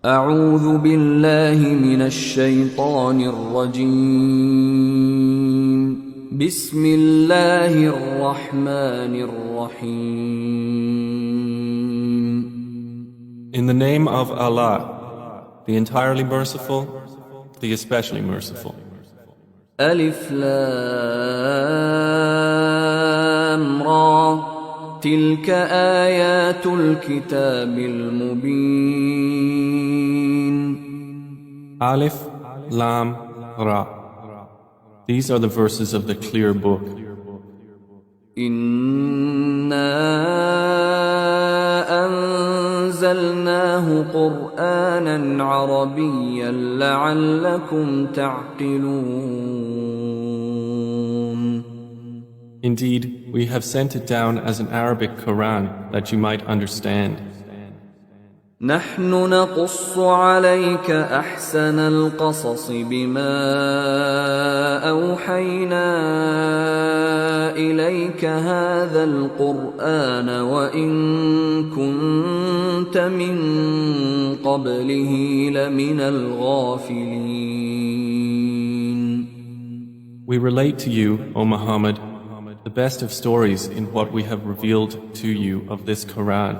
أعوذ بالله من الشيطان الرجيم. بسم الله الرحمن الرحيم. In the name of Allah, the entirely merciful, the especially merciful. ألف لام را تلك آيات الكتاب المبين. Alif, Lam, Ra. These are the verses of the clear book. إنا أنزلناه قرآنا عربيا لعلكم تعقلون. Indeed, we have sent it down as an Arabic Quran that you might understand. نحن نقص عليك أحسن القصص بما أوحينا إليك هذا القرآن وإن كنت من قبله لمن الغافلين. We relate to you, O Muhammad, the best of stories in what we have revealed to you of this Quran,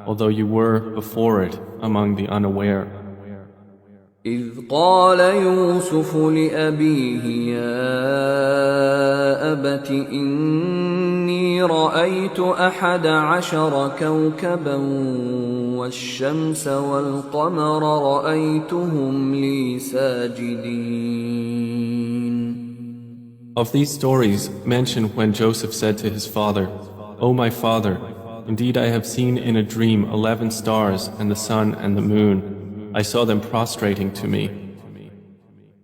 although you were before it among the unaware. إذ قال يوسف لأبيه يا أبت إني رأيت 11 كوكبا والشمس والقمر رأيتهم لي ساجدين. Of these stories, mention when Joseph said to his father, O my father, indeed I have seen in a dream 11 stars and the sun and the moon. I saw them prostrating to me.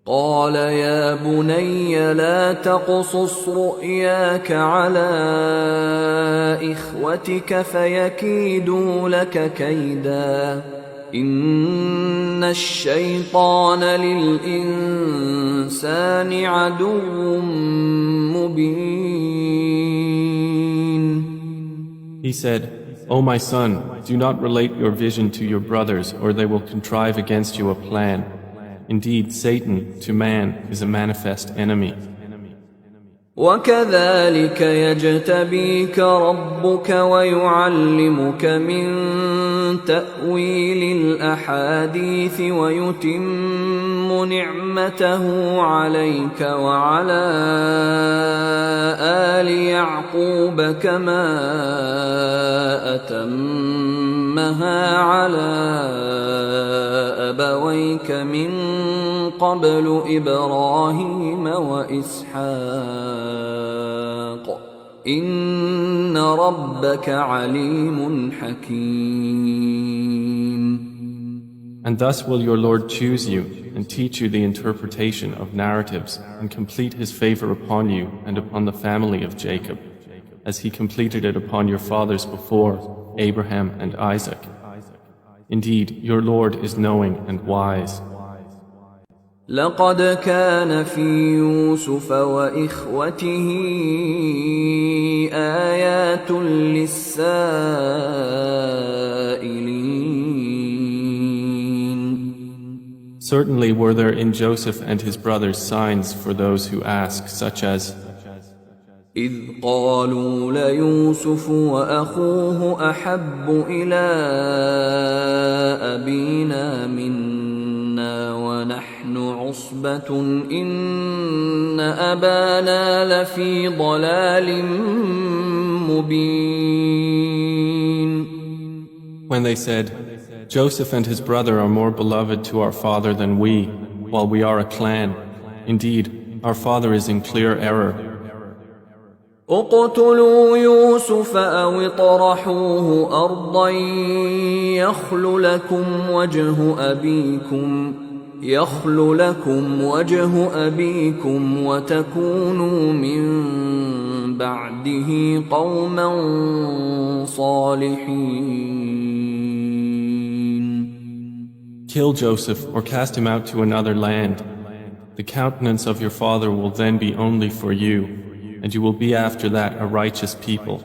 قال يا بني لا تقصص رؤياك على إخوتك فيكيدوا لك كيدا إن الشيطان للإنسان عدو مبين. He said, O my son, do not relate your vision to your brothers or they will contrive against you a plan. Indeed, Satan to man is a manifest enemy. وكذلك يجتبيك ربك ويعلمك من تأويل الأحاديث ويتم نعمته عليك وعلى آل يعقوب كما أتمها على أبويك من قبل إبراهيم وإسحاق إن ربك عليم حكيم. And thus will your Lord choose you and teach you the interpretation of narratives and complete his favor upon you and upon the family of Jacob, as he completed it upon your fathers before, Abraham and Isaac. Indeed, your Lord is knowing and wise. لقد كان في يوسف وإخوته آيات للسائلين. Certainly were there in Joseph and his brothers signs for those who ask, such as إذ قالوا ليوسف وأخوه أحب إلى أبينا منا ونحن عصبة إن أبانا لفي ضلال مبين. When they said, Joseph and his brother are more beloved to our father than we, while we are a clan. Indeed, our father is in clear error. اقتلوا يوسف أو اطرحوه أرضا يخل لكم وجه أبيكم وتكونوا من بعده قوما صالحين. Kill Joseph or cast him out to another land. The countenance of your father will then be only for you, and you will be after that a righteous people.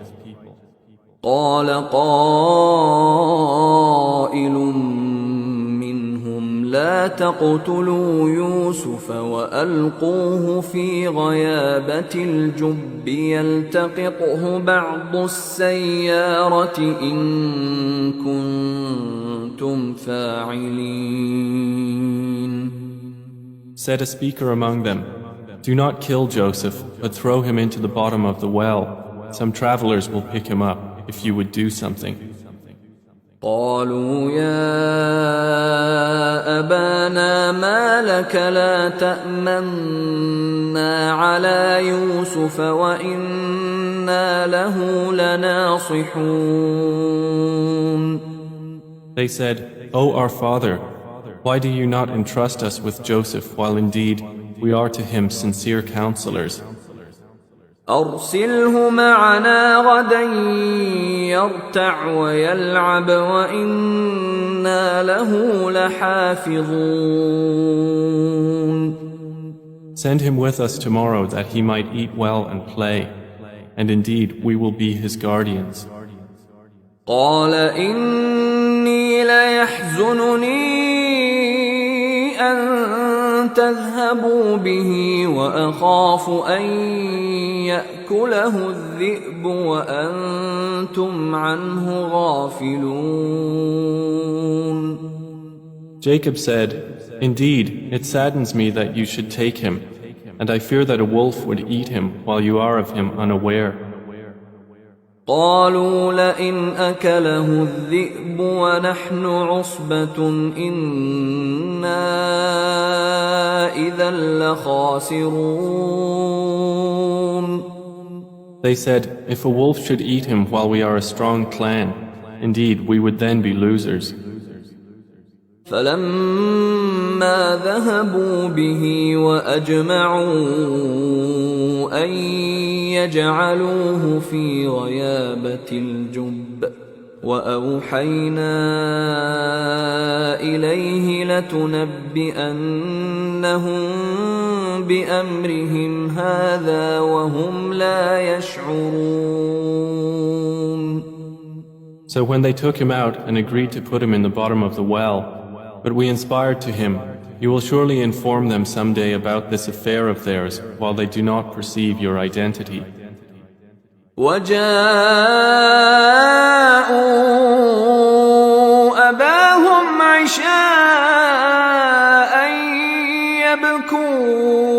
قال قائل لا تقتلوا يوسف وألقوه في غيابة الجب يلتقطه بعض السيارة إن كنتم فاعلين. Said a speaker among them, "Do not kill Joseph, but throw him into the bottom of the well. Some travelers will pick him up if you would do something." قالوا يا أبانا ما لك لا تأمنا على يوسف وإنا له لناصحون. They said, "O our father, why do you not entrust us with Joseph while indeed we are to him sincere counselors? أرسله معنا غدا يرتع ويلعب وإنا له لحافظون. Send him with us tomorrow that he might eat well and play, and indeed we will be his guardians." قال إني ليحزنني أن تذهبوا به وأخاف أن يأكله الذئب وأنتم عنه غافلون. Jacob said, "Indeed, it saddens me that you should take him, and I fear that a wolf would eat him while you are of him unaware." قالوا لئن أكله الذئب ونحن عصبة إنا إذا لخاسرون. They said, "If a wolf should eat him while we are a strong clan, indeed we would then be losers." فلما ذهبوا به وأجمعوا أن يجعلوه في غيابة الجب وأوحينا إليه لتنبئنهم بأمرهم هذا وهم لا يشعرون. So when they took him out and agreed to put him in the bottom of the well, but we inspired to him, "You will surely inform them someday about this affair of theirs while they do not perceive your identity." وجاءوا أباهم عشاء يبكون.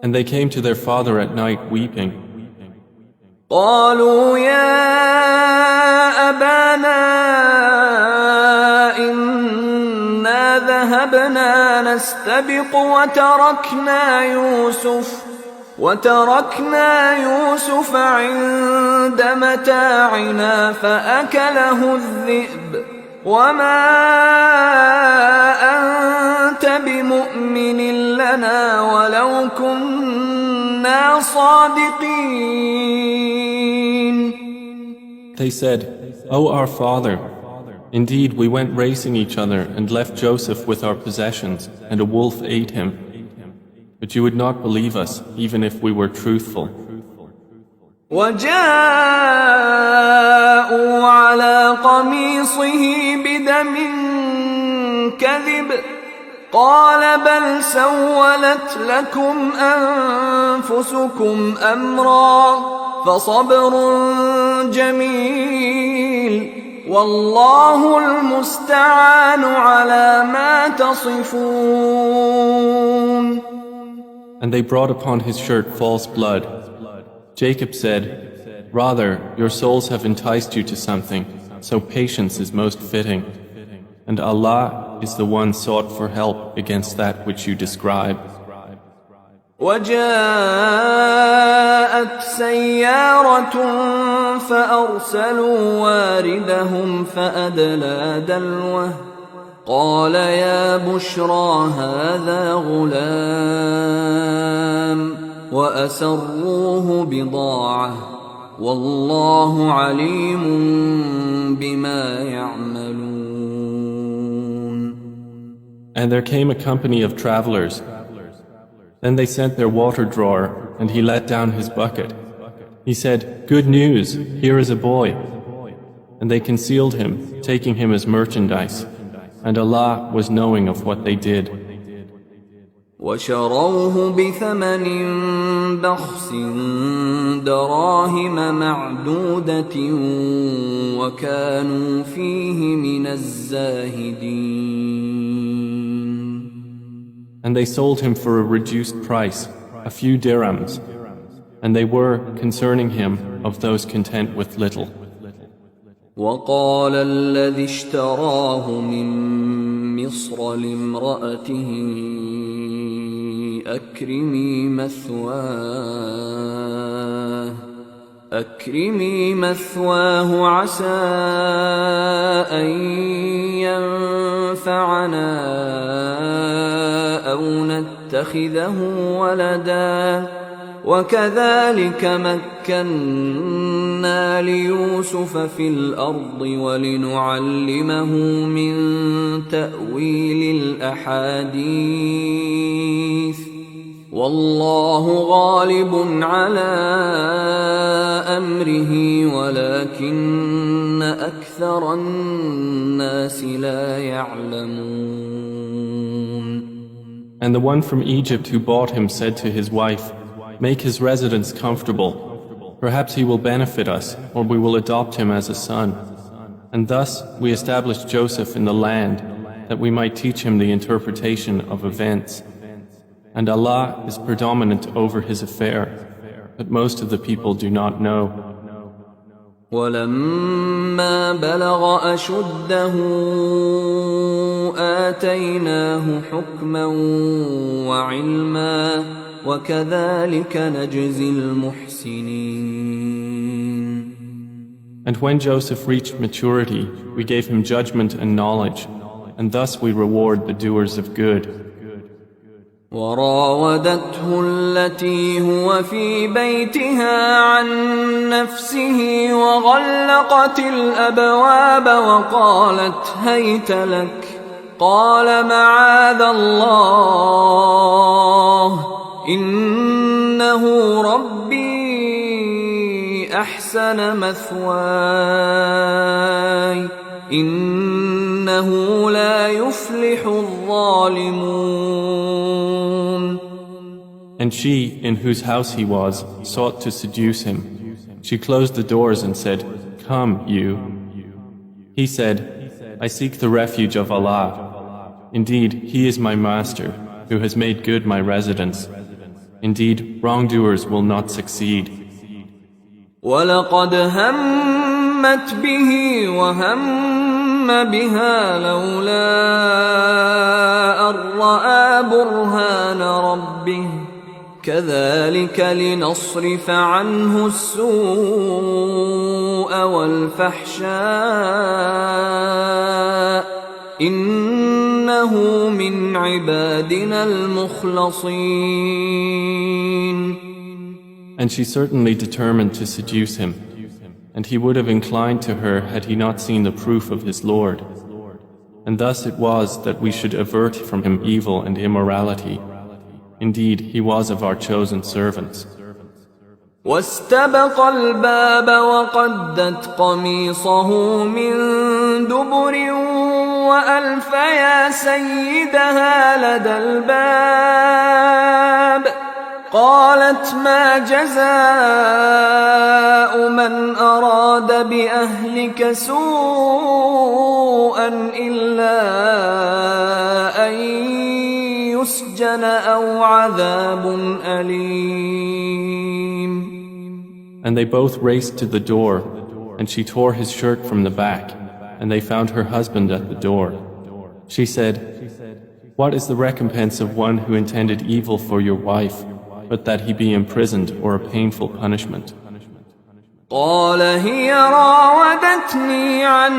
And they came to their father at night weeping. قالوا يا أبانا إنا ذهبنا نستبق وتركنا يوسف عند متاعنا فأكله الذئب وما أنت بمؤمن لنا ولو كنا صادقين. They said, "O our father, indeed we went racing each other and left Joseph with our possessions, and a wolf ate him. But you would not believe us, even if we were truthful." وجاءوا على قميصه بدم كذب قال بل سولت لكم أنفسكم أمرا فصبر جميل والله المستعان على ما تصفون. And they brought upon his shirt false blood. Jacob said, "Rather, your souls have enticed you to something, so patience is most fitting. And Allah is the one sought for help against that which you describe." وجاءت سيارة فأرسلوا واردهم فأدلى دلوه قال يا بشرى هذا غلام وأسروه بضاعة والله عليم بما يعملون. And there came a company of travelers. Then they sent their water drawer, and he let down his bucket. He said, "Good news, here is a boy." And they concealed him, taking him as merchandise. and Allah was knowing of what they did. وشروه بثمن بخس دراهم معدودة وكانوا فيه من الزاهدين. And they sold him for a reduced price, a few dirhams, and they were, concerning him, of those content with little. وقال الذي اشتراه من مصر لامرأته أكرمي مثواه عسى أن ينفعنا أو نتخذه ولدا وكذلك مكنا ليوسف في الأرض ولنعلمه من تأويل الأحاديث والله غالب على أمره ولكن أكثر الناس لا يعلمون. And the one from Egypt who bought him said to his wife, "Make his residence comfortable. Perhaps he will benefit us, or we will adopt him as a son." And thus we established Joseph in the land, that we might teach him the interpretation of events. And Allah is predominant over his affair, but most of the people do not know. وَلَمَّا بَلَغَ أَشُدَّهُ آتَيْنَاهُ حُكْمًا وَعِلْمًا وَكَذَلِكَ نَجْزِي الْمُحْسِنِينَ. And when Joseph reached maturity, we gave him judgment and knowledge, and thus we reward the doers of good. وراودته التي هو في بيتها عن نفسه وغلقت الأبواب وقالت هيت لك قال معاذ الله إنه ربي أحسن مثواي إنه لا يفلح الظالمون. And she, in whose house he was, sought to seduce him. She closed the doors and said, "Come, you." He said, "I seek the refuge of Allah. Indeed, He is my master, who has made good my residence. Indeed, wrongdoers will not succeed." وَلَقَدْ هَمَّتْ بِهِ وَهَمَّ بِهَا لَوْلَا أَن رَّأَىٰ بُرْهَانَ رَبِّهِ كَذَلِكَ لِنَصْرِفَ عَنْهُ السُّوءَ وَالْفَحْشَاءَ إِنَّهُ مِنْ عِبَادِنَا الْمُخْلَصِينَ. And she certainly determined to seduce him, and he would have inclined to her had he not seen the proof of his Lord. And thus it was that we should avert from him evil and immorality. Indeed, he was of our chosen servants. واستبق الباب وقدت قميصه من دبر وألف يا سيدها لدى الباب قالت ما جزاء من أراد بأهلك سوءا إلا أن يسجن أو عذاب أليم. And they both raced to the door, and she tore his shirt from the back, and they found her husband at the door. She said, "What is the recompense of one who intended evil for your wife, but that he be imprisoned or a painful punishment?" قال هي راودتني عن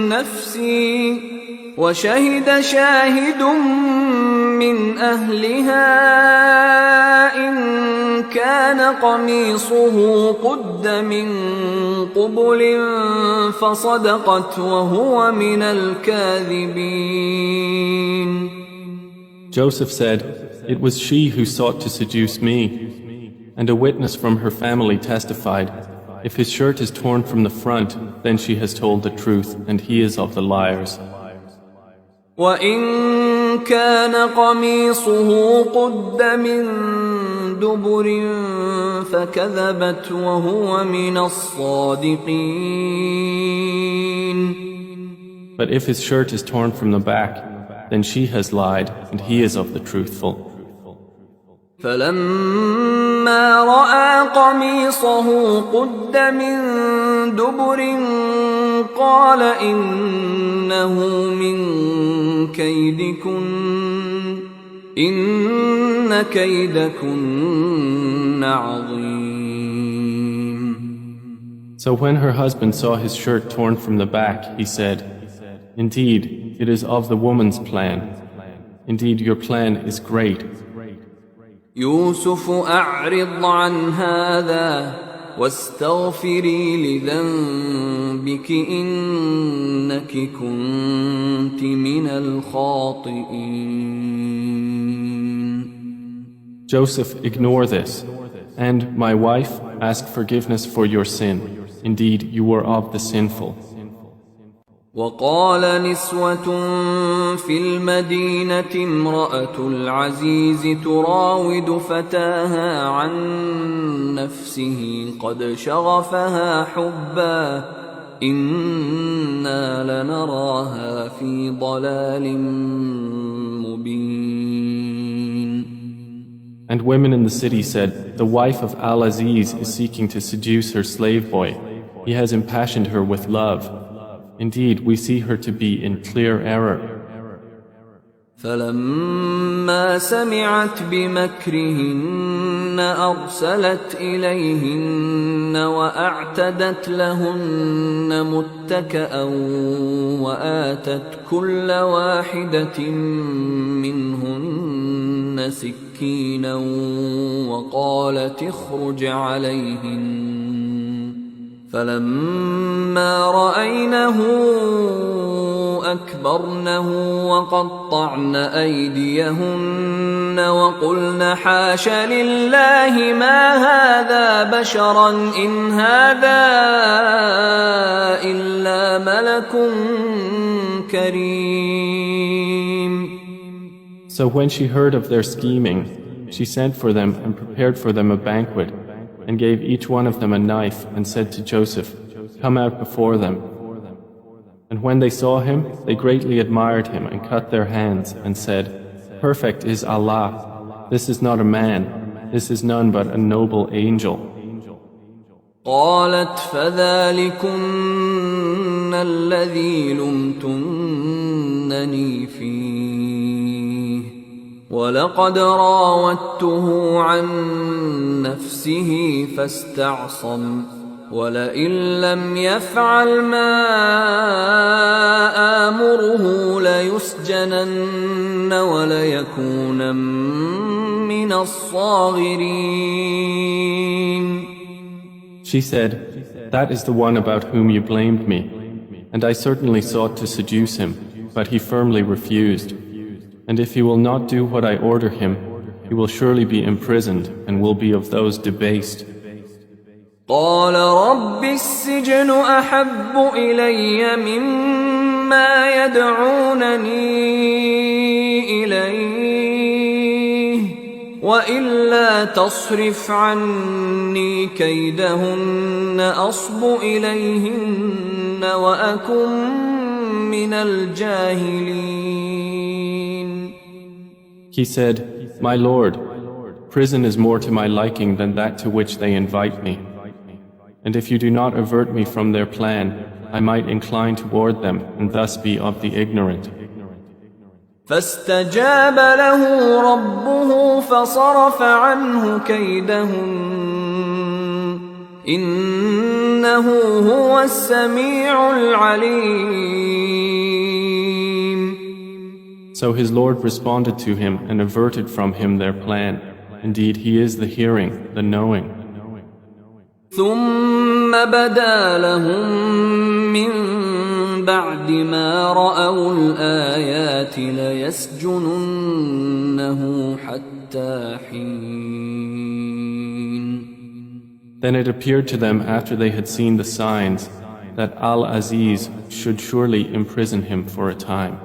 نفسي وشهد شاهد من أهلها إن كان قميصه قد من قبل فصدقت وهو من الكاذبين. Joseph said, "It was she who sought to seduce me." And a witness from her family testified, "If his shirt is torn from the front, then she has told the truth, and he is of the liars." وإن كان قميصه قد من دبر فكذبت وهو من الصادقين. But if his shirt is torn from the back, then she has lied and he is of the truthful. فلما رأى قميصه قد من دبر قال إنه من كيدكن إن كيدكن عظيم. So when her husband saw his shirt torn from the back, he said, "Indeed, it is of the woman's plan. Indeed, your plan is great." يوسف أعرض عن هذا واستغفري لذنبك إنك كنت من الخاطئين. Joseph, ignore this. And, my wife, ask forgiveness for your sin. Indeed, you were of the sinful. وقال نسوة في المدينة امرأة العزيز تراود فتاها عن نفسه قد شغفها حبا إنا لنراها في ضلال مبين. And women in the city said, the wife of Al-Aziz is seeking to seduce her slave boy. He has impassioned her with love. Indeed, we see her to be in clear error. فلما سمعت بمكرهن أرسلت إليهن وأعتدت لهن متكأ وآتت كل واحدة منهن سكينا وقالت اخرج عليهن فلما رأينه أكبرنه وقطعن أيديهن وقلن حاش لله ما هذا بشرا إن هذا إلا ملك كريم. So when she heard of their scheming, she sent for them and prepared for them a banquet and gave each one of them a knife and said to Joseph, "Come out before them." And when they saw him, they greatly admired him and cut their hands and said, "Perfect is Allah. This is not a man. This is none but a noble angel." قالت فذلكن الذي لمتنني فيه ولقد راودته عن نفسه فاستعصم ولئن لم يفعل ما آمره ليسجنن وليكونن من الصاغرين. She said, "That is the one about whom you blamed me, and I certainly sought to seduce him, but he firmly refused. And if he will not do what I order him, he will surely be imprisoned and will be of those debased." قال رب السجن أحب إلي مما يدعونني إليه وإلا تصرف عني كيدهن أصب إليهن وأكن من الجاهلين. He said, "My Lord, prison is more to my liking than that to which they invite me. And if you do not avert me from their plan, I might incline toward them and thus be of the ignorant." فاستجاب له ربه فصرف عنه كيدهن إنه هو السميع العليم. So his Lord responded to him and averted from him their plan. Indeed, he is the hearing, the knowing. ثم بدا لهم من بعد ما رأوا الآيات ليسجننه حتى حين. Then it appeared to them after they had seen the signs that Al-Aziz should surely imprison him for a time.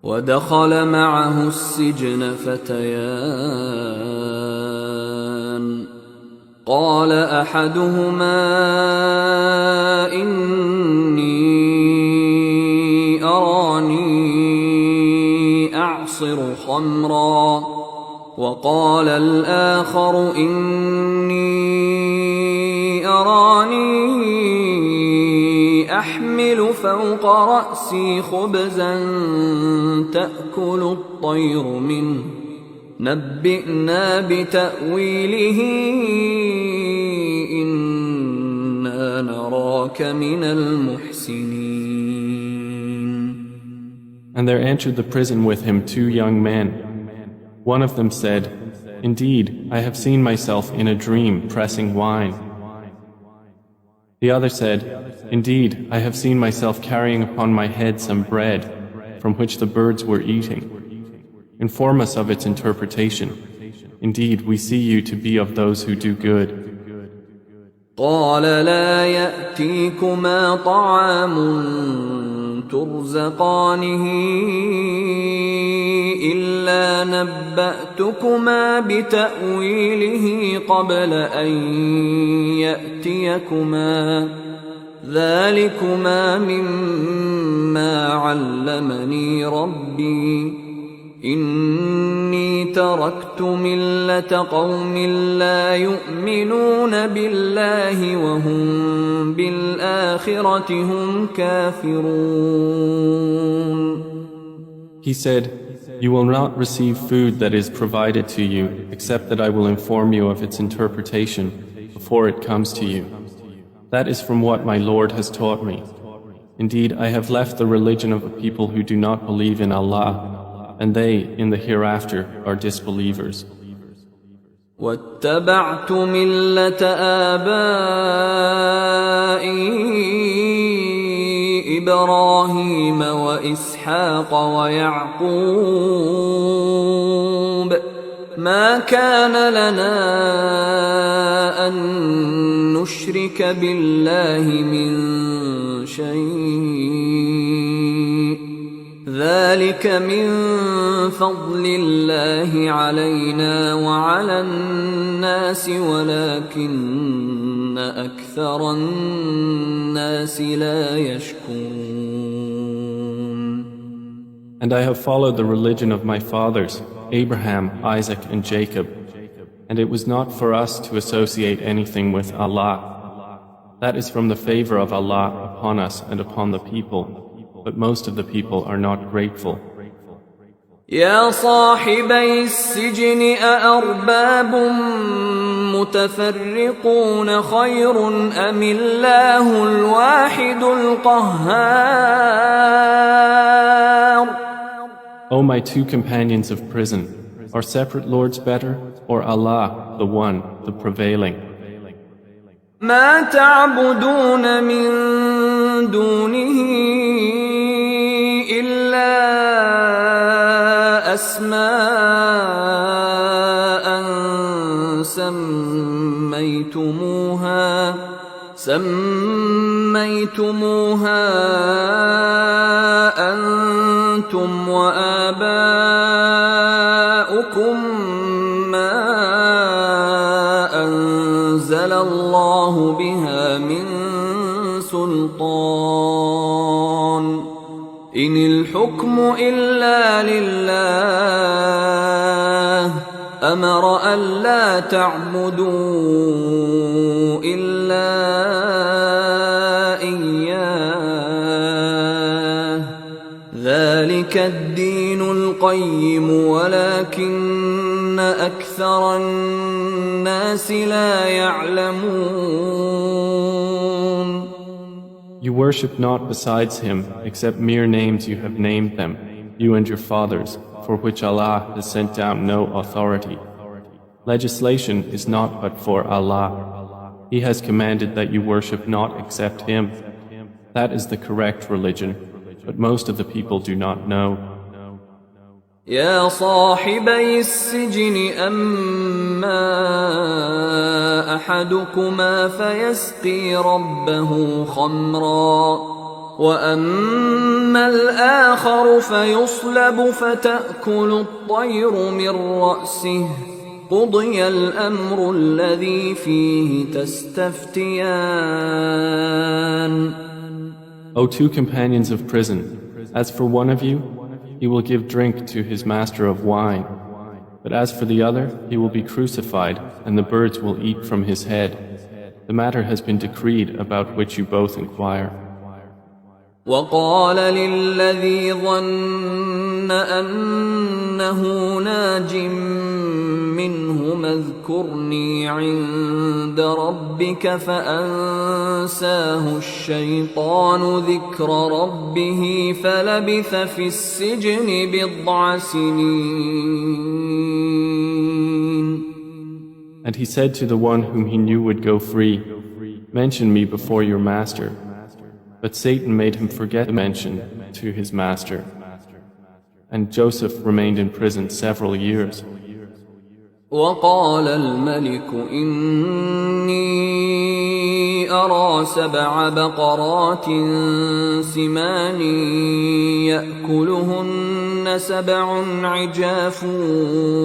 ودخل معه السجن فتيان قال أحدهما إني أراني أعصر خمرا وقال الآخر إني أراني أحمل فوق رأسي خبزا تأكل الطير منه نبئنا بتأويله إنا نراك من المحسنين. And there entered the prison with him 2 young men. One of them said, "Indeed, I have seen myself in a dream pressing wine." The other said, "Indeed, I have seen myself carrying upon my head some bread, from which the birds were eating. Inform us of its interpretation. Indeed, we see you to be of those who do good." قال لا يأتيكما طعام ترزقانه إلا نبأتكما بتأويله قبل أن يأتيكما ذلكما مما علمني ربي إني تركت ملة قوم لا يؤمنون بالله وهم بالآخرة هم كافرون. He said, "You will not receive food that is provided to you, except that I will inform you of its interpretation before it comes to you. That is from what my Lord has taught me. Indeed, I have left the religion of a people who do not believe in Allah, and they, in the hereafter, are disbelievers." واتبعت ملة آبائي إبراهيم وإسحاق ويعقوب ما كان لنا أن نشرك بالله من شيء ذلك من فضل الله علينا وعلى الناس ولكن أكثر الناس لا يشكرون. And I have followed the religion of my fathers, Abraham, Isaac, and Jacob, and it was not for us to associate anything with Allah. That is from the favor of Allah upon us and upon the people, but most of the people are not grateful. يا صاحبي السجن أأرباب متفرقون خير أم الله الواحد القهار. O my 2 companions of prison, are separate lords better, or Allah, the one, the prevailing? ما تعبدون من دونه إلا أسماء سميتموها أنتم وآباؤكم ما أنزل الله بها من سلطان إن الحكم إلا لله أمر ألا تعبدوا إلا إياه ذلك الدين القيم ولكن أكثر الناس لا يعلمون. You worship not besides him except mere names you have named them, you and your fathers, for which Allah has sent down no authority. Legislation is not but for Allah. He has commanded that you worship not except Him. That is the correct religion, but most of the people do not know. يا صاحبي السجن أما أحدكما فيسقي ربه خمرا وأما الآخر فيصلب فتأكل الطير من رأسه قضي الأمر الذي فيه تستفتيان. O two companions of prison, as for one of you, he will give drink to his master of wine. But as for the other, he will be crucified, and the birds will eat from his head. The matter has been decreed about which you both inquire. وقال للذي ظن أنه ناج منهما اذكرني عند ربك فأنساه الشيطان ذكر ربه فلبث في السجن بضع سنين. And he said to the one whom he knew would go free, mention me before your master. But Satan made him forget mention to his master. And Joseph remained in prison several years. وقال الملك إني أرى 7 بقرات سمان يأكلهن 7 عجاف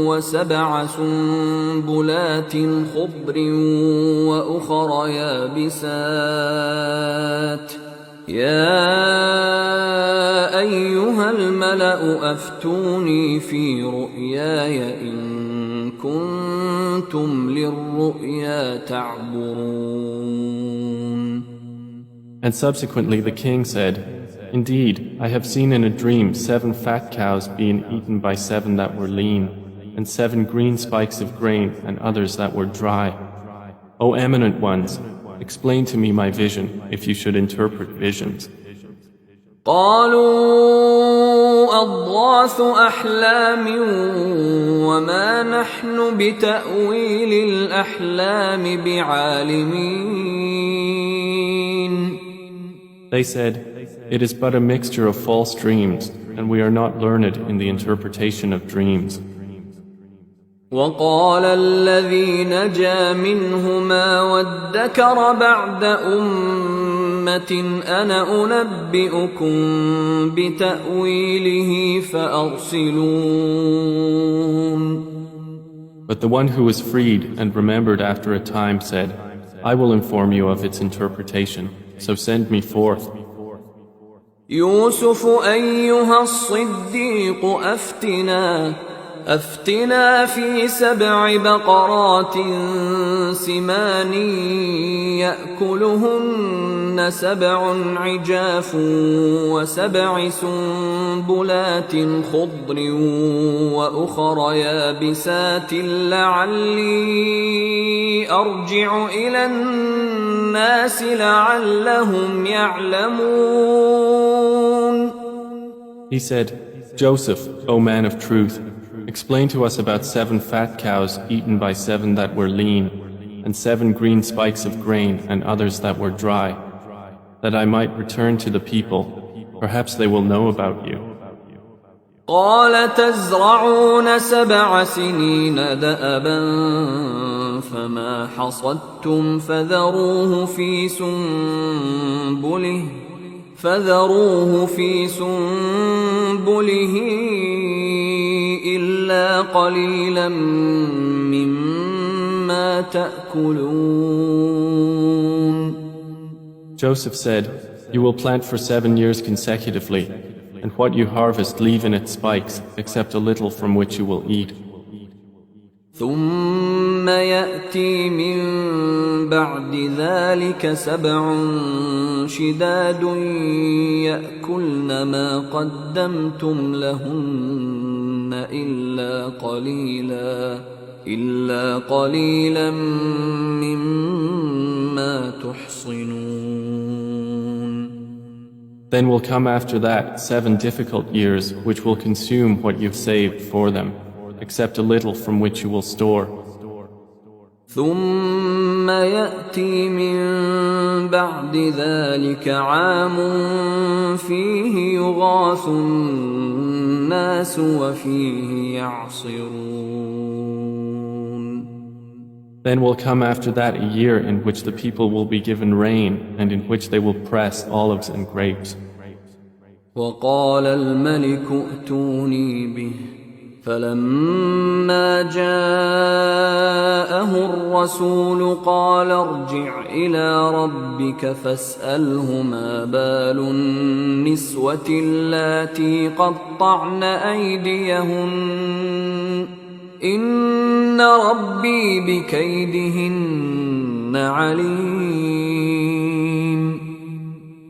و7 سنبلات خضر وأخر يابسات يا أيها الملأ أفتوني في رؤياي إن كنتم للرؤيا تعبرون. And subsequently the king said, Indeed, I have seen in a dream 7 fat cows being eaten by 7 that were lean, and 7 green spikes of grain and others that were dry. O eminent ones, explain to me my vision if you should interpret visions. قالوا أضغاث أحلام وما نحن بتأويل الأحلام بعالمين. They said, It is but a mixture of false dreams, and we are not learned in the interpretation of dreams. وقال الذي نجا منهما وادكر بعد أمة أنا أنبئكم بتأويله فأرسلون. But the one who was freed and remembered after a time said, I will inform you of its interpretation, so send me forth. يوسف أيها الصديق أفتنا في 7 بقرات سمان يأكلهن 7 عجاف و7 سنبلات خضر وأخر يابسات لعلي أرجع إلى الناس لعلهم يعلمون. He said, Joseph, O man of truth, explain to us about 7 fat cows eaten by 7 that were lean, and 7 green spikes of grain and others that were dry, that I might return to the people. Perhaps they will know about you. قال تزرعون 7 سنين دأبا فما حصدتم فذروه في سنبله إلا قليلا مما تأكلون. Joseph said, You will plant for 7 years consecutively, and what you harvest leave in its spikes, except a little from which you will eat. ثم يأتي من بعد ذلك 7 شداد يأكلن ما قدمتم لهن إلا قليلا مما تحصنون. Then will come after that 7 difficult years which will consume what you've saved for them, except a little from which you will store. ثم يأتي من بعد ذلك عام فيه يغاث الناس وفيه يعصرون. Then will come after that a year in which the people will be given rain and in which they will press olives and grapes. وقال الملك ائتوني به فلما جاءه الرسول قال ارجع إلى ربك فاسأله ما بال النسوة اللاتي قطعن أيديهن إن ربي بكيدهن عليم.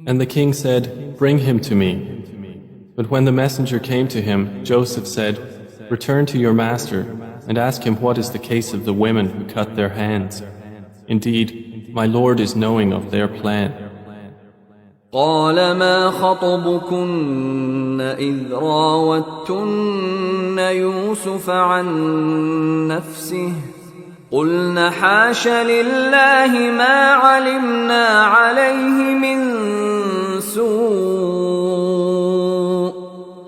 And the king said, "Bring him to me." But when the messenger came to him, Joseph said, "Return to your master and ask him what is the case of the women who cut their hands. Indeed, my Lord is knowing of their plan." قال ما خطبكن إذ راوتن يوسف عن نفسه قلن حاش لله ما علمنا عليه من سوء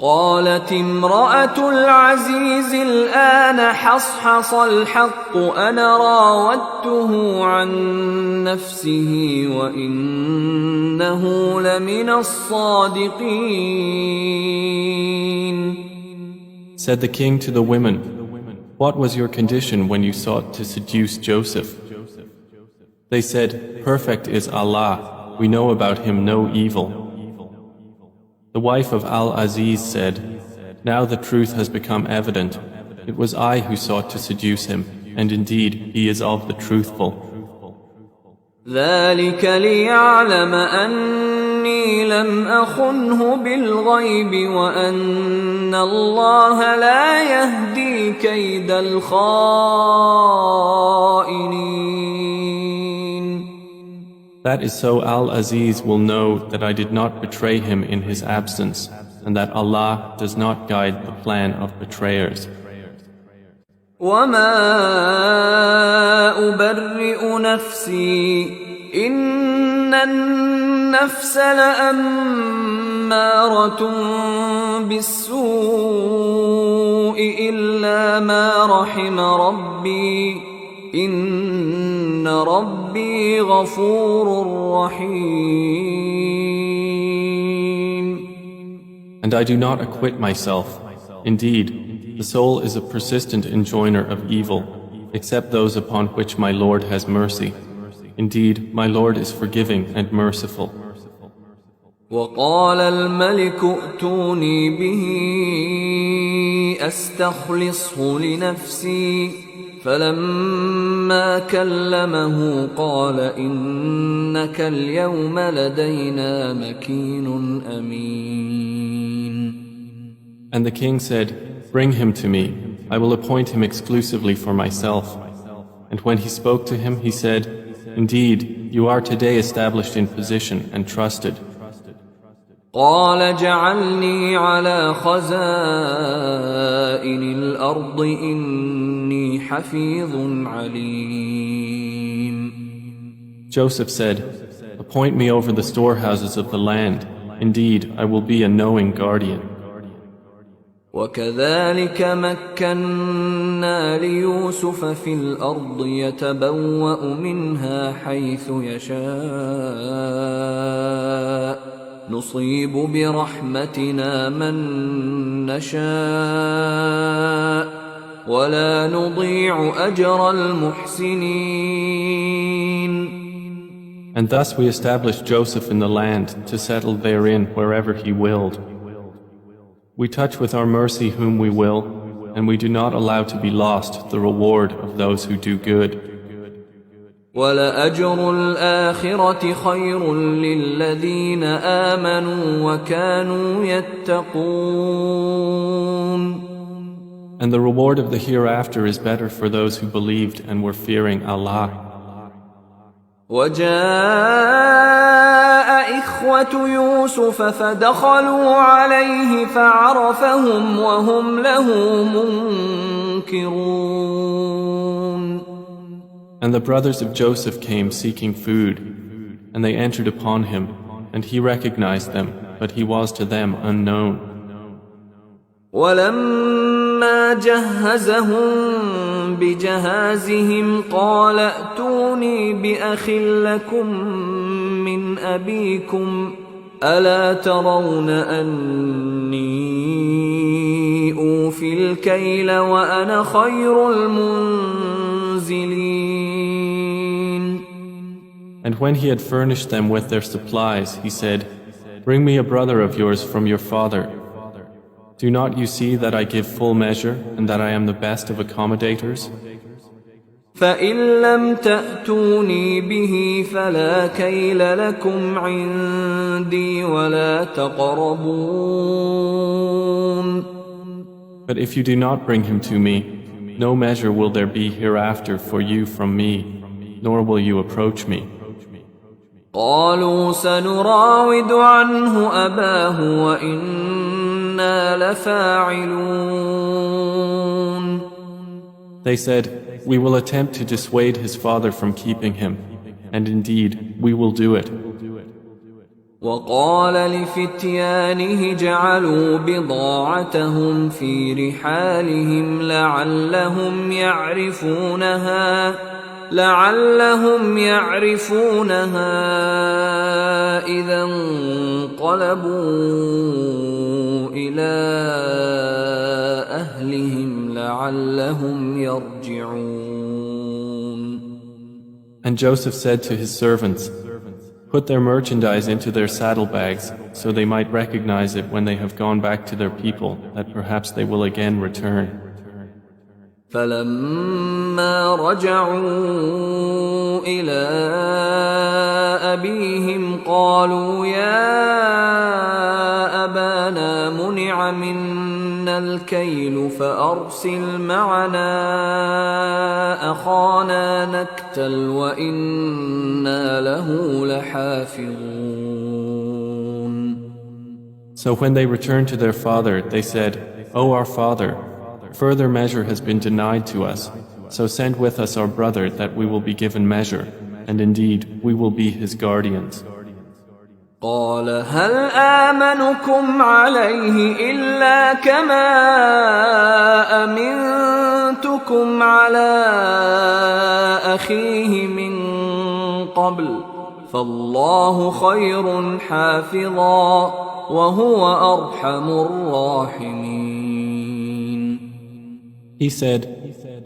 قالت امرأة العزيز الآن حصحص الحق أنا راودته عن نفسه وإنه لمن الصادقين. Said the king to the women, "What was your condition when you sought to seduce Joseph?" They said, "Perfect is Allah, we know about him no evil." The wife of Al-Aziz said, "Now the truth has become evident. It was I who sought to seduce him, and indeed he is of the truthful." ذلك ليعلم أني لم أخنه بالغيب وأن الله لا يهدي كيد الخائنين. That is so Al-Aziz will know that I did not betray him in his absence, and that Allah does not guide the plan of betrayers. وما أبرئ نفسي إن النفس لأمارة بالسوء إلا ما رحم ربي إن ربي غفور رحيم. And I do not acquit myself. Indeed, the soul is a persistent enjoiner of evil, except those upon which my Lord has mercy. Indeed, my Lord is forgiving and merciful. وقال الملك ائتوني به أستخلصه لنفسي فلما كلمه قال إنك اليوم لدينا مكين أمين. And the king said, "Bring him to me. I will appoint him exclusively for myself." And when he spoke to him, he said, "Indeed, you are today established in position and trusted." قال جعلني على خزائن الأرض إني حفيظ عليم. Joseph said, "Appoint me over the storehouses of the land. Indeed, I will be a knowing guardian." وكذلك مكنا ليوسف في الأرض يتبوأ منها حيث يشاء نصيب برحمتنا من نشاء ولا نضيع أجر المحسنين. And thus we established Joseph in the land to settle therein wherever he willed. We touch with our mercy whom we will, and we do not allow to be lost the reward of those who do good. وَلَأَجْرُ الْآخِرَةِ خَيْرٌ لِلَّذِينَ آمَنُوا وَكَانُوا يَتَّقُونَ. And the reward of the hereafter is better for those who believed and were fearing Allah. وَجَاءَ إِخْوَةُ يُوسُفَ فَدَخَلُوا عَلَيْهِ فَعَرَفَهُمْ وَهُمْ لَهُ مُنكِرُونَ. And the brothers of Joseph came seeking food, and they entered upon him, and he recognized them, but he was to them unknown. وَلَمَّا جَهَّزَهُم بجهازهم قال ائتوني بأخ لكم من أبيكم ألا ترون أني أوفي الكيل وأنا خير المنزلين. And when he had furnished them with their supplies, he said, "Bring me a brother of yours from your father. Do not you see that I give full measure and that I am the best of accommodators? فإن لم تأتوني به فلا كيل لكم عندي ولا تقربون." But if you do not bring him to me, no measure will there be hereafter for you from me, nor will you approach me. قالوا سنراود عنه أباه وإنا لفاعلون. They said, "We will attempt to dissuade his father from keeping him, and indeed we will do it." وقال لفتيانه اجعلوا بضاعتهم في رحالهم لعلهم يعرفونها إذا انقلبوا إلى أهلهم لعلهم يرجعون. And Joseph said to his servants, "Put their merchandise into their saddlebags, so they might recognize it when they have gone back to their people, that perhaps they will again return." فلما رجعوا إلى أبيهم قالوا يا أبانا منع منا الكيل فأرسل معنا أخانا نكتل وإنا له لحافظون. So when they returned to their father, they said, "O our father, further measure has been denied to us, so send with us our brother that we will be given measure, and indeed we will be his guardians." قال هل آمنكم عليه إلا كما أمنتكم على أخيه من قبل فالله خير حافظا وهو أرحم الراحمين. He said,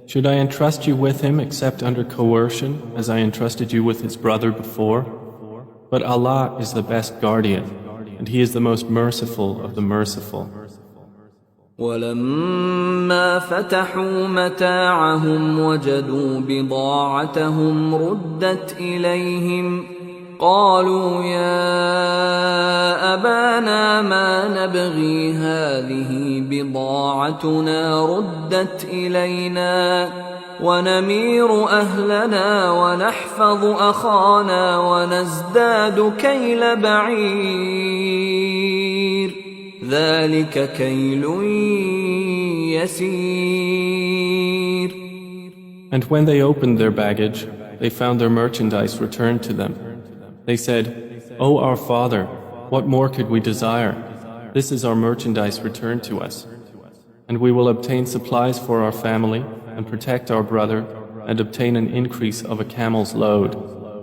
"Should I entrust you with him except under coercion, as I entrusted you with his brother before? But Allah is the best guardian, and He is the most merciful of the merciful." ولما فتحوا متاعهم وجدوا بضاعتهم ردت إليهم قالوا يا أبانا ما نبغي هذه بضاعتنا ردت إلينا ونمير أهلنا ونحفظ أخانا ونزداد كيل بعير ذلك كيل يسير. And when they opened their baggage, they found their merchandise returned to them. They said, "O our father, what more could we desire? This is our merchandise returned to us. And we will obtain supplies for our family and protect our brother and obtain an increase of a camel's load.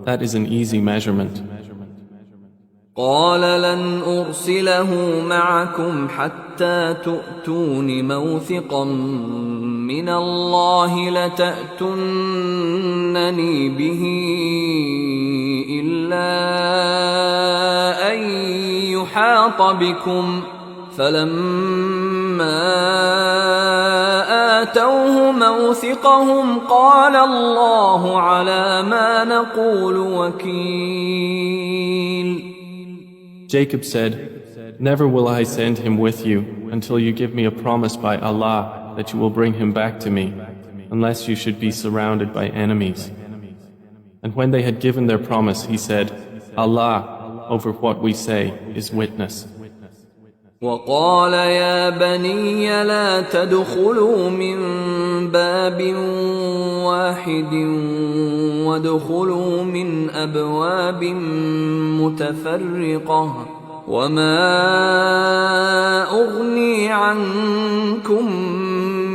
That is an easy measurement." قال لن أرسله معكم حتى تؤتون موثقا من الله لتأتونني به إلا أن يحاط بكم فلما آتوه موثقهم قال الله على ما نقول وكيل. Jacob said, "Never will I send him with you until you give me a promise by Allah that you will bring him back to me, unless you should be surrounded by enemies." And when they had given their promise, he said, "Allah, over what we say, is witness." وقال يا بني لا تدخلوا من باب واحد وادخلوا من أبواب متفرقة وما أغني عنكم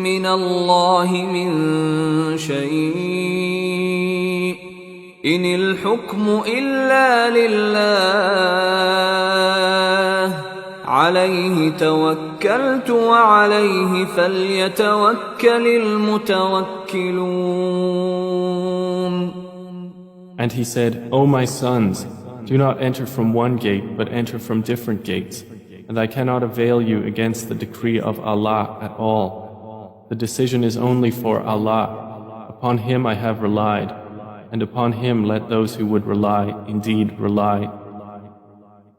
من الله من شيء إن الحكم إلا لله عليه توكلت وعليه فليتوكل المتوكلون. And he said, O my sons, do not enter from one gate, but enter from different gates, and I cannot avail you against the decree of Allah at all. The decision is only for Allah. Upon Him I have relied, and upon Him let those who would rely indeed rely.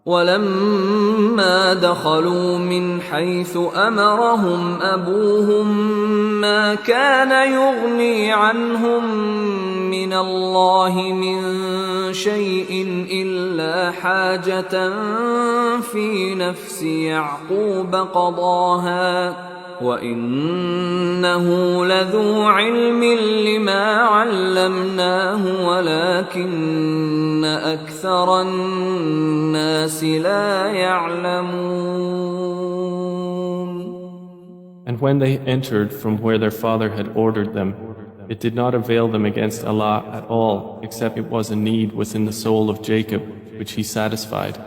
ولما دخلوا من حيث أمرهم أبوهم ما كان يغني عنهم من الله من شيء إلا حاجة في نفس يعقوب قضاها وإنه لذو علم لما علمناه ولكن أكثر الناس لا يعلمون. And when they entered from where their father had ordered them, it did not avail them against Allah at all, except it was a need within the soul of Jacob, which he satisfied.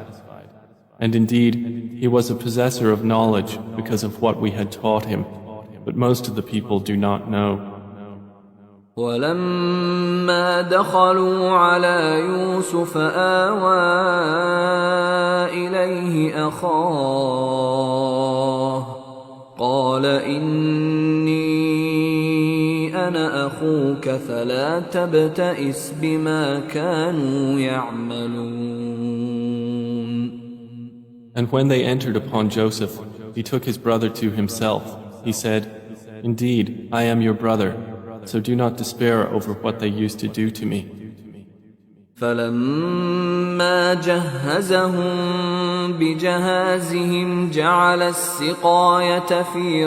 And indeed, he was a possessor of knowledge because of what we had taught him, but most of the people do not know. ولما دخلوا على يوسف آوى إليه أخاه قال إني أنا أخوك فلا تبتئس بما كانوا يعملون. And when they entered upon Joseph, he took his brother to himself. He said, Indeed, I am your brother, so do not despair over what they used to do to me. فلما جهزهم بجهازهم جعل السقاية في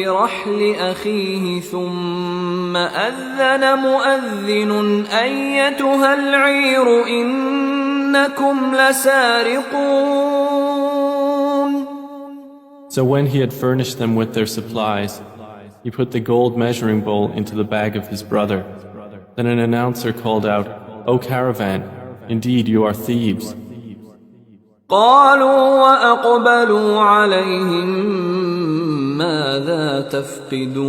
رحل أخيه ثم أذن مؤذن أيتها العير إنكم لسارقون. So when he had furnished them with their supplies, he put the gold measuring bowl into the bag of his brother. Then an announcer called out, O caravan, indeed you are thieves. قالوا وأقبلوا عليهم ماذا تفقدون.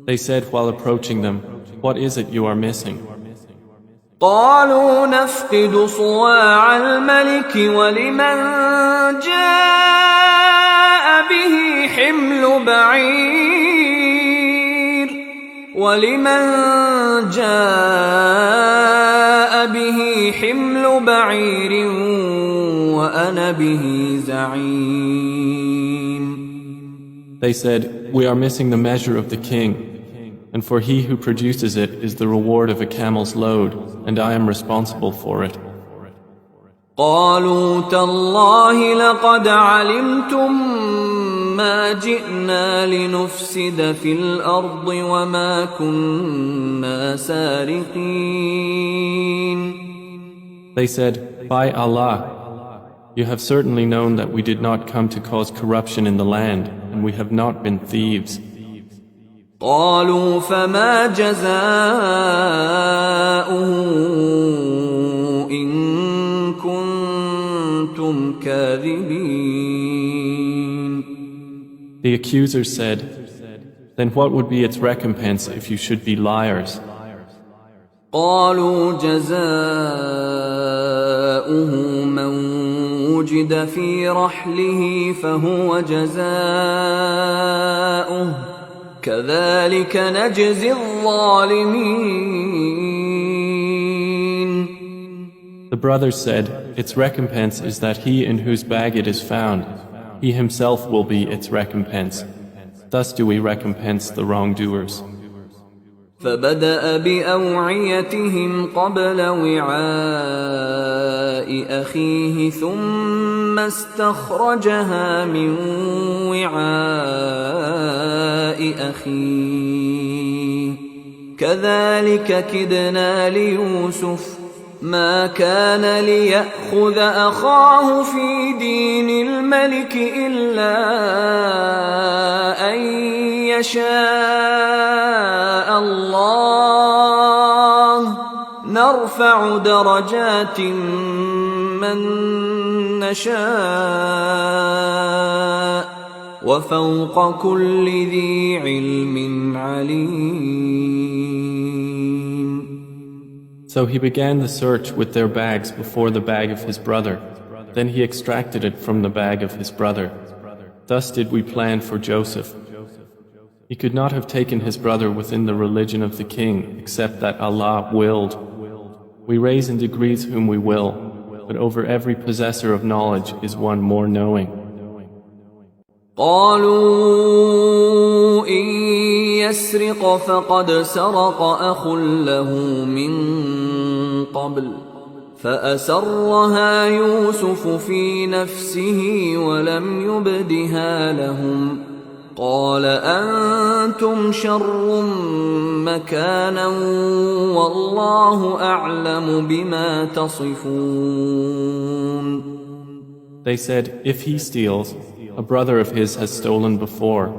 They said while approaching them, What is it you are missing? قالوا نفقد صواع الملك ولمن جاء به حمل بعير وأنا به زعيم. They said, We are missing the measure of the king, and for he who produces it is the reward of a camel's load, and I am responsible for it. قالوا تالله لقد علمتم ما جئنا لنفسد في الأرض وما كنا سارقين. They said, By Allah, you have certainly known that we did not come to cause corruption in the land, and we have not been thieves. قالوا فما جزاؤه إن كنتم كاذبين. The accusers said, Then what would be its recompense if you should be liars? قالوا جزاؤه من وجد في رحله فهو جزاؤه كذلك نجزي الظالمين. The brothers said, Its recompense is that he in whose bag it is found, he himself will be its recompense. Thus do we recompense the wrongdoers. فبدأ بأوعيتهم قبل وعاء أخيه ثم استخرجها من وعاء أخيه كذلك كدنا ليوسف ما كان ليأخذ أخاه في دين الملك إلا أن يشاء الله نرفع درجات من نشاء وفوق كل ذي علم عليم. So he began the search with their bags before the bag of his brother. Then he extracted it from the bag of his brother. Thus did we plan for Joseph. He could not have taken his brother within the religion of the king except that Allah willed. We raise in degrees whom we will, but over every possessor of knowledge is one more knowing. قالوا إن يسرق فقد سرق أخ له من قبل فأسرها يوسف في نفسه ولم يبدها لهم قال أنتم شر مكانا والله أعلم بما تصفون. They said, if he steals, a brother of his has stolen before.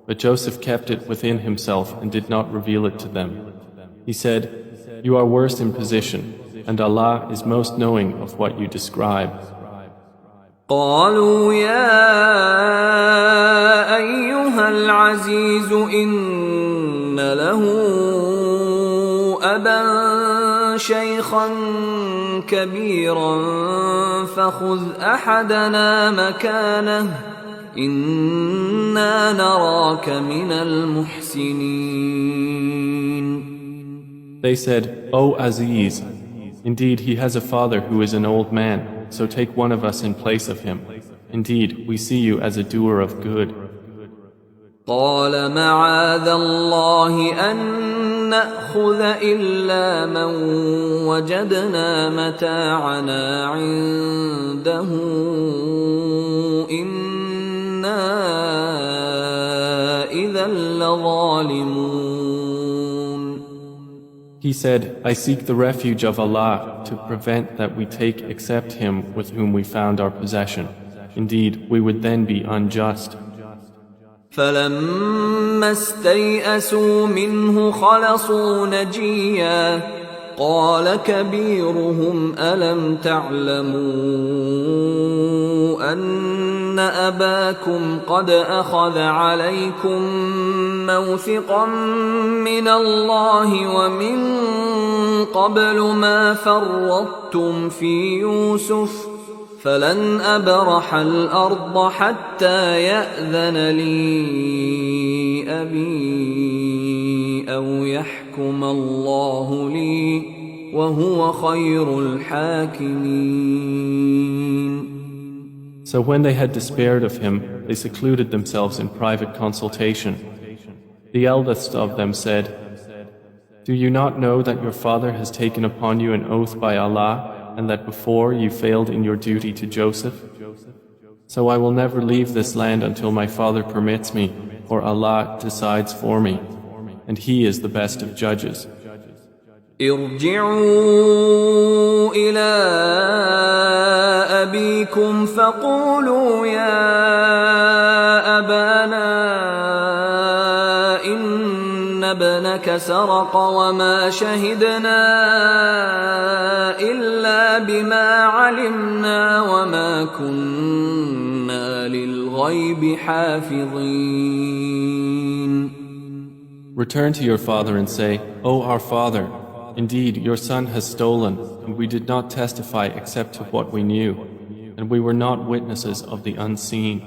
But Joseph kept it within himself and did not reveal it to them. He said, you are worst in position, and Allah is most knowing of what you describe. قالوا يا أيها العزيز إن له أبا شيخا كبيرا فخذ أحدنا مكانه إنا نراك من المحسنين. They said, O Aziz, indeed he has a father who is an old man, so take one of us in place of him. Indeed, we see you as a doer of good. قال معاذ الله أن نأخذ إلا من وجدنا متاعنا عنده إنا إذا لظالمون. He said, I seek the refuge of Allah to prevent that we take except him with whom we found our possession. Indeed, we would then be unjust. فلما استيئسوا منه خلصوا نجيا قال كبيرهم ألم تعلموا أن أباكم قد أخذ عليكم موثقا من الله ومن قبل ما فرطتم في يوسف فلن أبرح الأرض حتى يأذن لي أبي أو يحكم الله لي وهو خير الحاكمين. So when they had despaired of him, they secluded themselves in private consultation. The eldest of them said, do you not know that your father has taken upon you an oath by Allah and that before you failed in your duty to Joseph? So I will never leave this land until my father permits me, or Allah decides for me, and He is the best of judges. ارجعوا إلى أبيكم فقولوا يا أبانا إن ابنك سرق وما شهدنا إلا بما علمنا وما كنا للغيب حافظين. Return to your father and say, O our father, indeed your son has stolen, and we did not testify except to what we knew, and we were not witnesses of the unseen.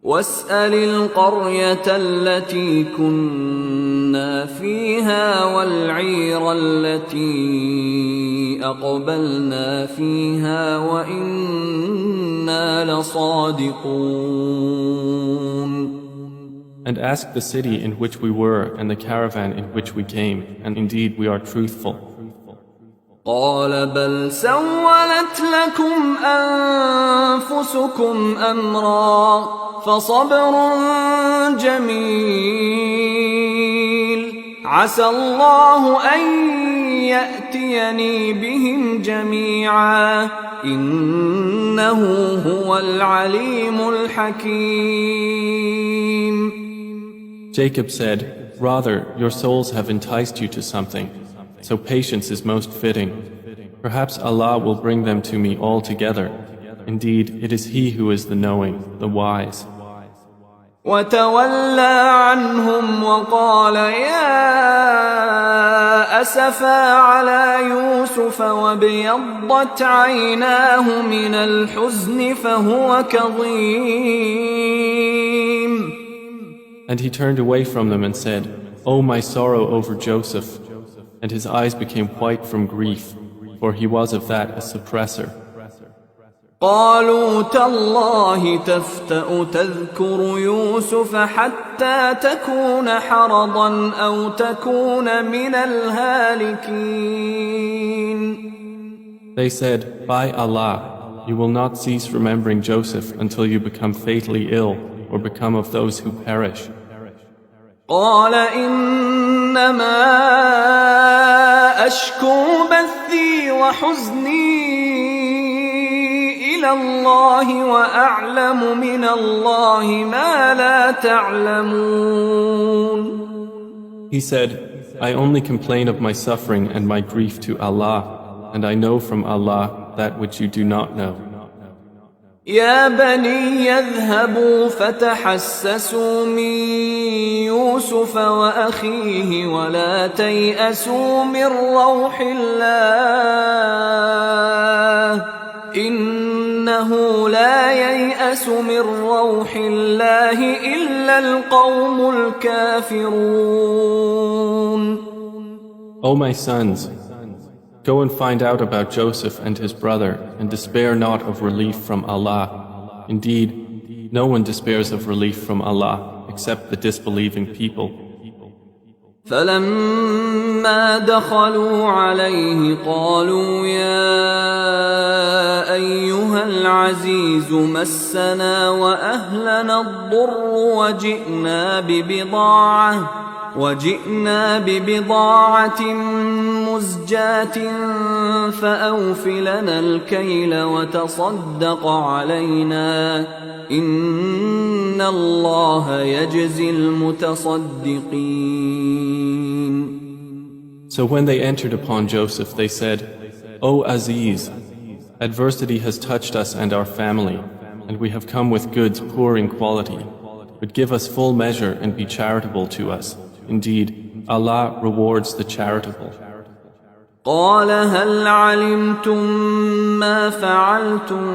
واسأل القرية التي كنا فيها والعير التي أقبلنا فيها وإنا لصادقون. And ask the city in which we were and the caravan in which we came, and indeed we are truthful. قال بل سولت لكم أنفسكم أمرا فصبر جميل عسى الله أن يأتيني بهم جميعا إنه هو العليم الحكيم. Jacob said, "Rather, your souls have enticed you to something, so patience is most fitting. Perhaps Allah will bring them to me all together. Indeed, it is He who is the knowing, the wise." وتولى عنهم وقال يا أسفا على يوسف وابيضت عيناه من الحزن فهو كظيم. And he turned away from them and said, "O my sorrow over Joseph," and his eyes became white from grief, for he was of that a suppressor. قالوا تالله تفتأ تذكر يوسف حتى تكون حرضا أو تكون من الهالكين. They said, "By Allah, you will not cease remembering Joseph until you become fatally ill or become of those who perish." قال إنما أشكو بثي وحزني إلى الله وأعلم من الله ما لا تعلمون. He said, "I only complain of my suffering and my grief to Allah, and I know from Allah that which you do not know." يا بني يذهبوا فتحسسوا من يوسف وأخيه ولا تيأسوا من روح الله إنه لا ييأس من روح الله إلا القوم الكافرون. O my sons, go and find out about Joseph and his brother, and despair not of relief from Allah. Indeed, no one despairs of relief from Allah except the disbelieving people. فلما دخلوا عليه قالوا يا أيها العزيز مسنا وأهلنا الضر وجئنا ببضاعة مزجاة فأوف لنا الكيل وتصدق علينا إن الله يجزي المتصدقين. So when they entered upon Joseph, they said, "O Aziz, adversity has touched us and our family, and we have come with goods poor in quality. But give us full measure and be charitable to us. Indeed, Allah rewards the charitable." قال هل علمتم ما فعلتم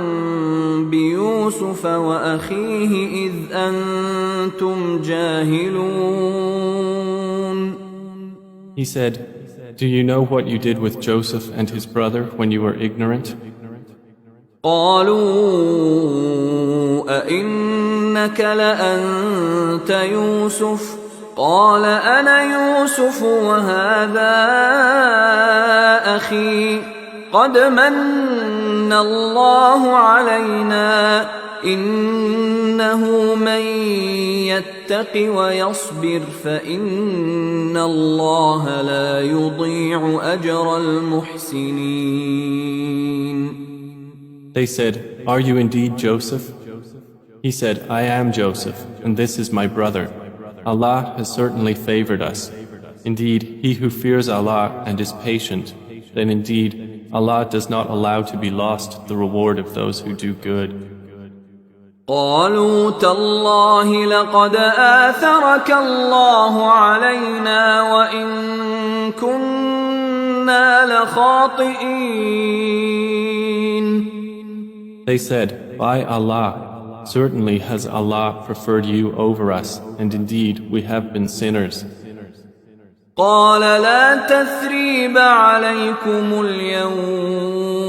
بيوسف وأخيه إذ أنتم جاهلون. He said, "Do you know what you did with Joseph and his brother when you were ignorant?" قالوا أئنك لأنت يوسف قال أنا يوسف وهذا أخي قد من الله علينا إنه من يتق ويصبر فإن الله لا يضيع أجر المحسنين. They said, "Are you indeed Joseph?" He said, "I am Joseph, and this is my brother. Allah has certainly favored us. Indeed, he who fears Allah and is patient, then indeed Allah does not allow to be lost the reward of those who do good." قالوا تالله لقد آثرك الله علينا وإن كنا لخاطئين. They said, "By Allah, certainly has Allah preferred you over us, and indeed we have been sinners." قال لا تثريب عليكم اليوم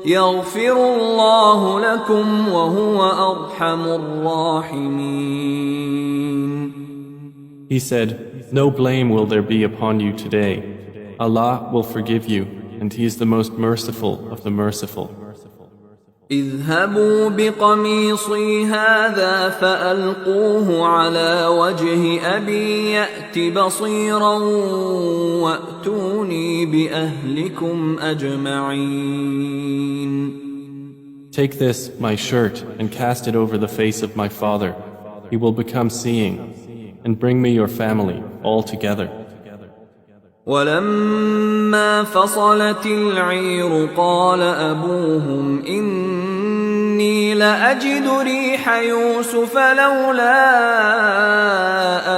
يغفر الله لكم وهو أرحم الراحمين. He said, "No blame will there be upon you today. Allah will forgive you, and He is the most merciful of the merciful." اذهبوا بقميصي هذا فألقوه على وجه أبي يأت بصيرا وأتوني بأهلكم أجمعين. Take this, my shirt, and cast it over the face of my father. He will become seeing, and bring me your family all together. ولما فصلت العير قال أبوهم إني لأجد ريح يوسف لولا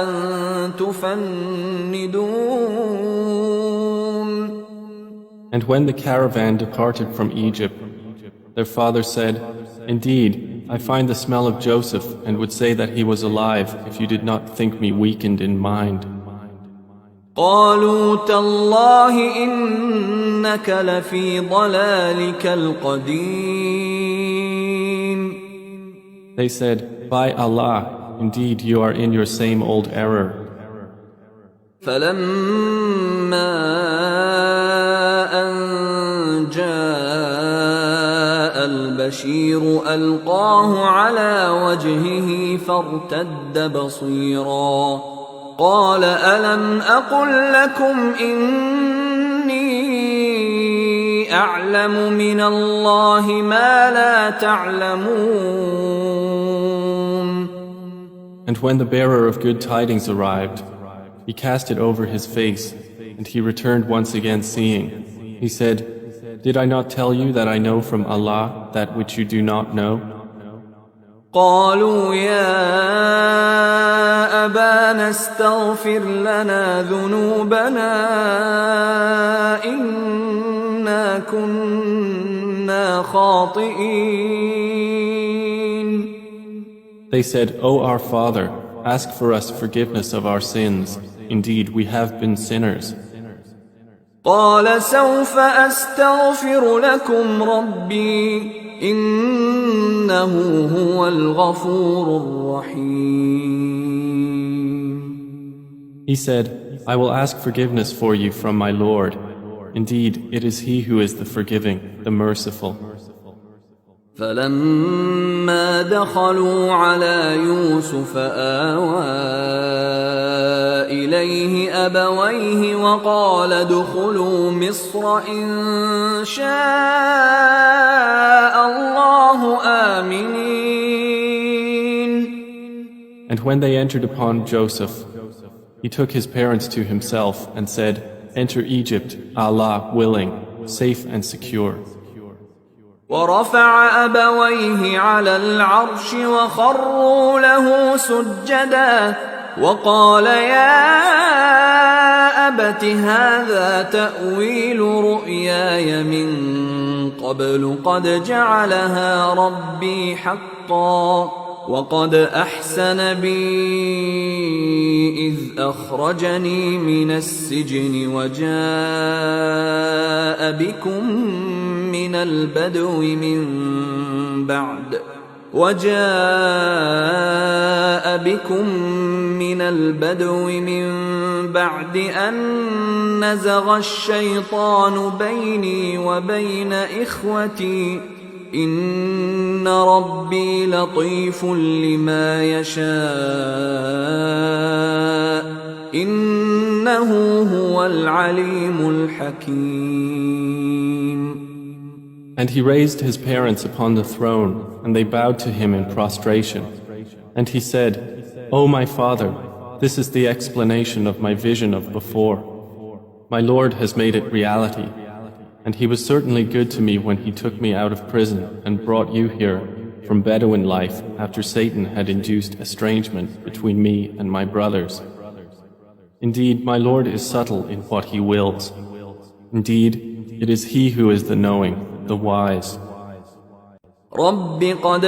أن تفندون. And when the caravan departed from Egypt, their father said, Indeed, I find the smell of Joseph and would say that he was alive if you did not think me weakened in mind. قالوا تالله إنك لفي ضلالك القديم. They said, By Allah, indeed you are in your same old error. فلما أن جاء البشير ألقاه على وجهه فارتد بصيرا قال ألم أقل لكم إني أعلم من الله ما لا تعلمون. And when the bearer of good tidings arrived, he cast it over his face, and he returned once again seeing. He said, Did I not tell you that I know from Allah that which you do not know? قالوا يا أبانا استغفر لنا ذنوبنا إنا كنا خاطئين. They said, O our Father, ask for us forgiveness of our sins. Indeed, we have been sinners. قال سوف أستغفر لكم ربي إنه هو الغفور الرحيم. He said, I will ask forgiveness for you from my Lord. Indeed, it is He who is the forgiving, the merciful. فلما دخلوا على يوسف آوى إليه أبويه وقال ادخلوا مصر إن شاء الله آمنين. And when they entered upon Joseph, he took his parents to himself and said, Enter Egypt, Allah willing, safe and secure. ورفع أبويه على العرش وخروا له سجدا وقال يا أبت هذا تأويل رؤياي من قبل قد جعلها ربي حقا وقد أحسن بي إذ أخرجني من السجن وجاء بكم من البدو من بعد أن نزغ الشيطان بيني وبين إخوتي إن ربي لطيف لما يشاء إنه هو العليم الحكيم. And he raised his parents upon the throne, and they bowed to him in prostration. And he said, O my father, this is the explanation of my vision of before. My Lord has made it reality. And he was certainly good to me when he took me out of prison and brought you here from Bedouin life after Satan had induced estrangement between me and my brothers. Indeed, my Lord is subtle in what he wills. Indeed, it is he who is the knowing, the wise. رب قد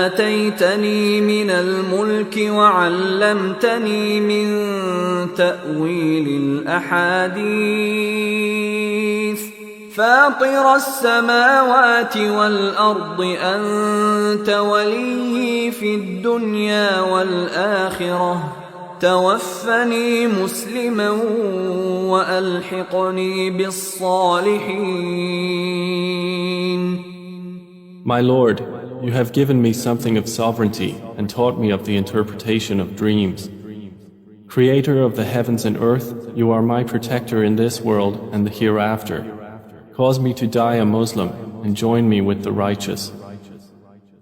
آتيتني من الملك وعلمتني من تأويل الأحاديث فاطر السماوات والأرض أنت وليي في الدنيا والآخرة توفني مسلما وألحقني بالصالحين. My Lord, you have given me something of sovereignty and taught me of the interpretation of dreams. Creator of the heavens and earth, you are my protector in this world and the hereafter. Cause me to die a Muslim and join me with the righteous.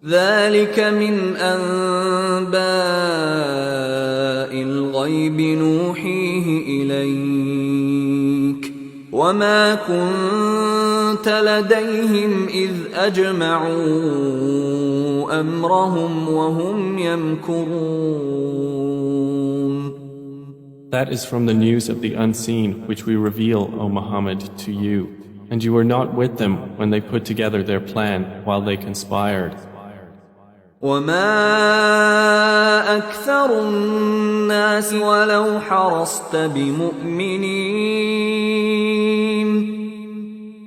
ذلك من أنباء الغيب نوحيه إليك وما كنت لديهم إذ أجمعوا أمرهم وهم يمكرون. That is from the news of the unseen which we reveal, O Muhammad, to you, and you were not with them when they put together their plan while they conspired. وما أكثر الناس ولو حرصت بمؤمنين.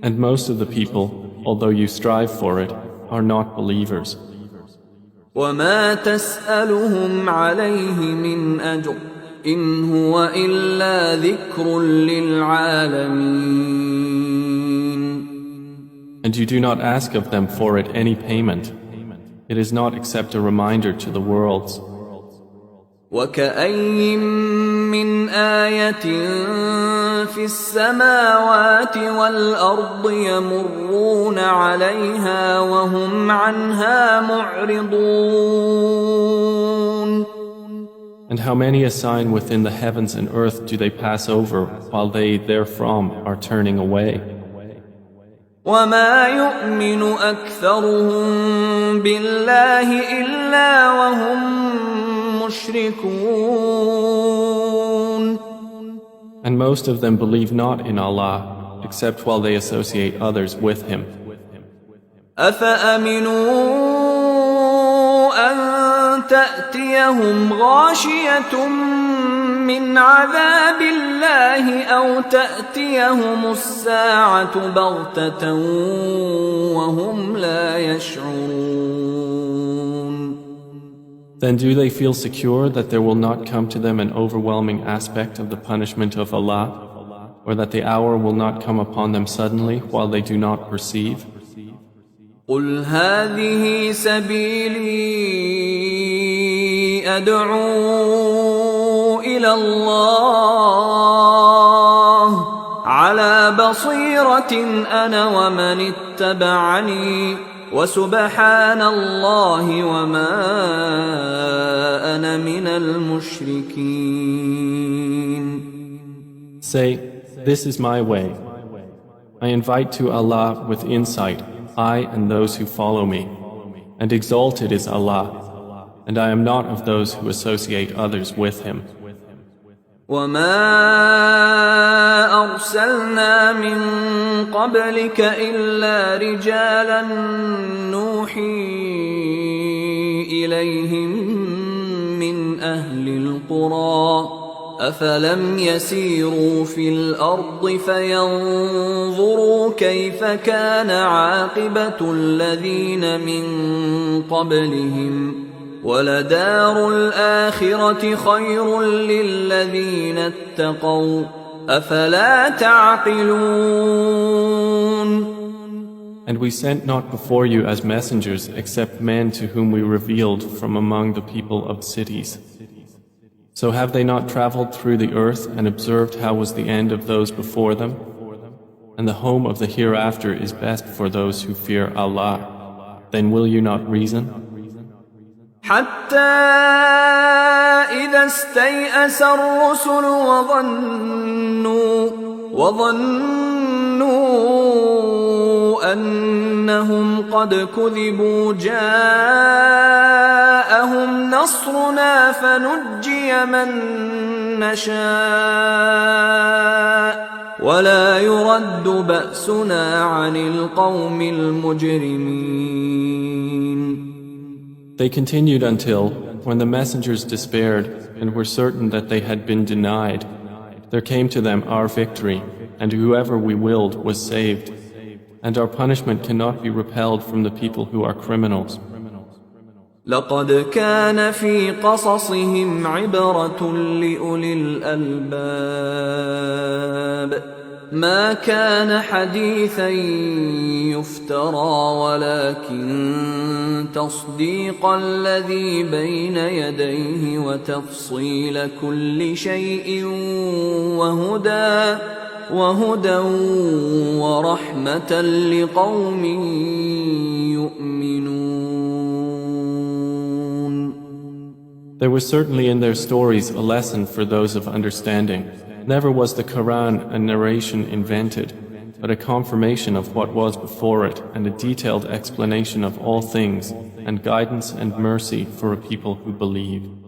And most of the people, although you strive for it, are not believers. وما تسألهم عليه من أجر إن هو إلا ذكر للعالمين. And you do not ask of them for it any payment. It is not except a reminder to the worlds. وكأين من آية في السماوات والأرض يمرون عليها وهم عنها معرضون. And how many a sign within the heavens and earth do they pass over while they therefrom are turning away? وما يؤمن أكثرهم بالله إلا وهم مشركون. And most of them believe not in Allah except while they associate others with Him. أفأمنوا أن تأتيهم غاشية من عذاب الله أو تأتيهم الساعة بغتة وهم لا يشعرون. Then do they feel secure that there will not come to them an overwhelming aspect of the punishment of Allah, or that the hour will not come upon them suddenly while they do not perceive? قل هذه سبيلي أدعو إلى الله على بصيرة أنا ومن اتبعني وسبحان الله وما أنا من المشركين. Say, this is my way. I invite to Allah with insight, I and those who follow me, and exalted is Allah, and I am not of those who associate others with Him. وما أرسلنا من قبلك إلا رجالا نوحي إليهم من أهل القرى أفلم يسيروا في الأرض فينظروا كيف كان عاقبة الذين من قبلهم ولدار الآخرة خير للذين اتقوا أفلا تعقلون. And we sent not before you as messengers except men to whom we revealed from among the people of cities. So have they not traveled through the earth and observed how was the end of those before them? And the home of the hereafter is best for those who fear Allah. Then will you not reason? حتى إذا استيأس الرسل وظنوا أنهم قد كذبوا جاءهم نصرنا فنجي من نشاء ولا يرد بأسنا عن القوم المجرمين. They continued until, when the messengers despaired and were certain that they had been denied, there came to them our victory, and whoever we willed was saved, and our punishment cannot be repelled from the people who are criminals. لقد كان في قصصهم عبرة لأولي الألباب ما كان حديثا يفترى ولكن تصديق الذي بين يديه وتفصيل كل شيء وهدى ورحمة لقوم يؤمنون. There was certainly in their stories a lesson for those of understanding. Never was the Quran a narration invented, but a confirmation of what was before it and a detailed explanation of all things and guidance and mercy for a people who believe.